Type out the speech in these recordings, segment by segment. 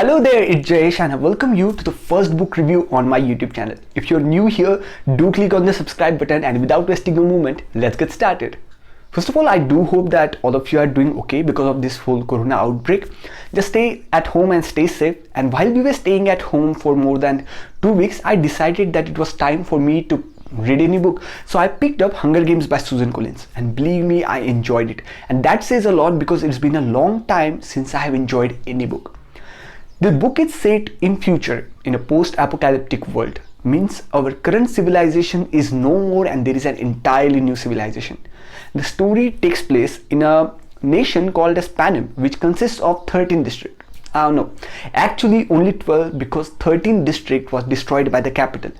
Hello there, it's Jayesh and I welcome you to the first book review on my YouTube channel. If you're new here, do click on the subscribe button and without wasting a moment, let's get started. First of all, I do hope that all of you are doing okay because of this whole corona outbreak. Just stay at home and stay safe. And while we were staying at home for more than 2 weeks, I decided that it was time for me to read any book. So I picked up Hunger Games by Suzanne Collins, and believe me, I enjoyed it. And that says a lot because it's been a long time since I have enjoyed any book. The book is set in future in a post-apocalyptic world, means our current civilization is no more and there is an entirely new civilization. The story takes place in a nation called as Panem, which consists of 13 districts. No, actually only 12 because 13 district was destroyed by the capital.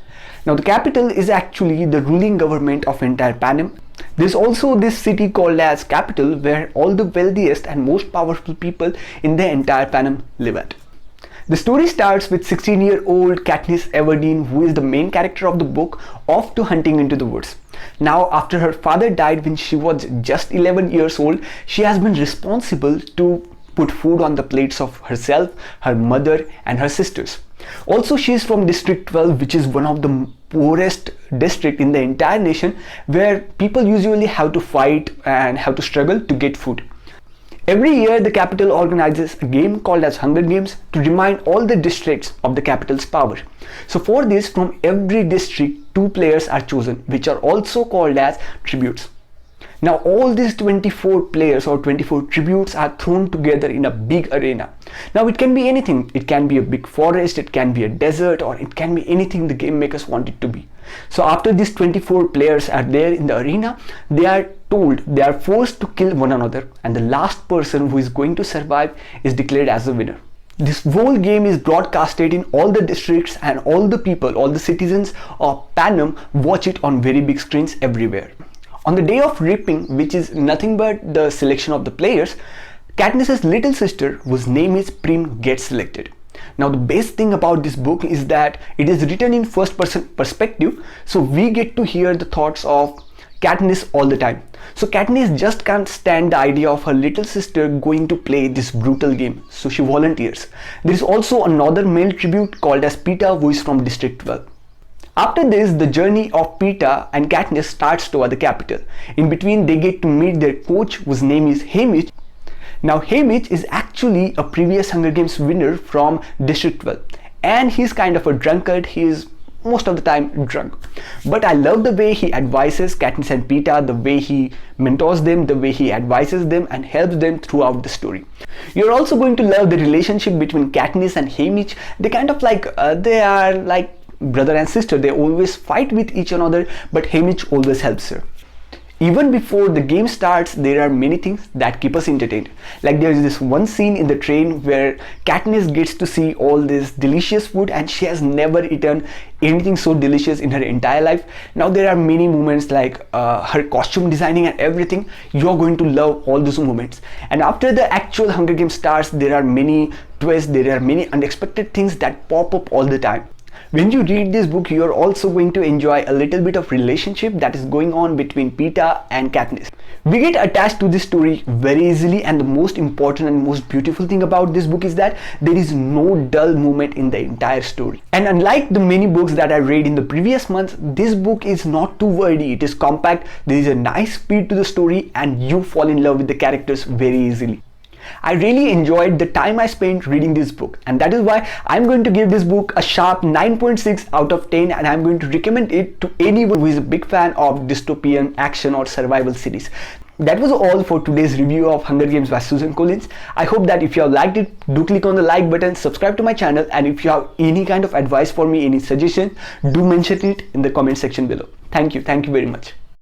Now the capital is actually the ruling government of entire Panem. There's also this city called as capital where all the wealthiest and most powerful people in the entire Panem live at. The story starts with 16-year-old Katniss Everdeen, who is the main character of the book, off to hunting into the woods. Now, after her father died when she was just 11 years old, she has been responsible to put food on the plates of herself, her mother and her sisters. Also, she is from District 12, which is one of the poorest district in the entire nation, where people usually have to fight and have to struggle to get food. Every year, the capital organizes a game called as Hunger Games to remind all the districts of the capital's power. So for this, from every district, 2 players are chosen, which are also called as tributes. Now all these 24 players or 24 tributes are thrown together in a big arena. Now it can be anything. It can be a big forest, it can be a desert, or it can be anything the game makers want it to be. So after these 24 players are there in the arena, they are forced to kill one another, and the last person who is going to survive is declared as the winner. This whole game is broadcasted in all the districts, and all the people, all the citizens of Panem watch it on very big screens everywhere. On the day of reaping, which is nothing but the selection of the players, Katniss's little sister, whose name is Prim, gets selected. Now the best thing about this book is that it is written in first person perspective, so we get to hear the thoughts of Katniss all the time. So Katniss just can't stand the idea of her little sister going to play this brutal game, so she volunteers. There is also another male tribute called as Peeta, who is from District 12. After this, the journey of Peeta and Katniss starts toward the capital. In between, they get to meet their coach, whose name is Haymitch. Now Haymitch is actually a previous Hunger Games winner from District 12, and he's kind of a drunkard. He is most of the time drunk, but I love the way he advises Katniss and Peeta, the way he mentors them, the way he advises them and helps them throughout the story. You're also going to love the relationship between Katniss and Haymitch. They kind of they are like brother and sister. They always fight with each another, but Haymitch always helps her. Even before the game starts, there are many things that keep us entertained. Like there is this one scene in the train where Katniss gets to see all this delicious food, and she has never eaten anything so delicious in her entire life. Now there are many moments like her costume designing and everything. You're going to love all those moments. And after the actual Hunger Games starts, there are many twists, there are many unexpected things that pop up all the time. When you read this book, you are also going to enjoy a little bit of relationship that is going on between Peeta and Katniss. We get attached to this story very easily, and the most important and most beautiful thing about this book is that there is no dull moment in the entire story. And unlike the many books that I read in the previous months, this book is not too wordy. It is compact, there is a nice speed to the story, and you fall in love with the characters very easily. I really enjoyed the time I spent reading this book, and that is why I'm going to give this book a sharp 9.6 out of 10, and I'm going to recommend it to anyone who is a big fan of dystopian action or survival series. That was all for today's review of Hunger Games by Suzanne Collins. I hope that if you have liked it, do click on the like button, subscribe to my channel, and if you have any kind of advice for me, any suggestion, do mention it in the comment section below. Thank you very much.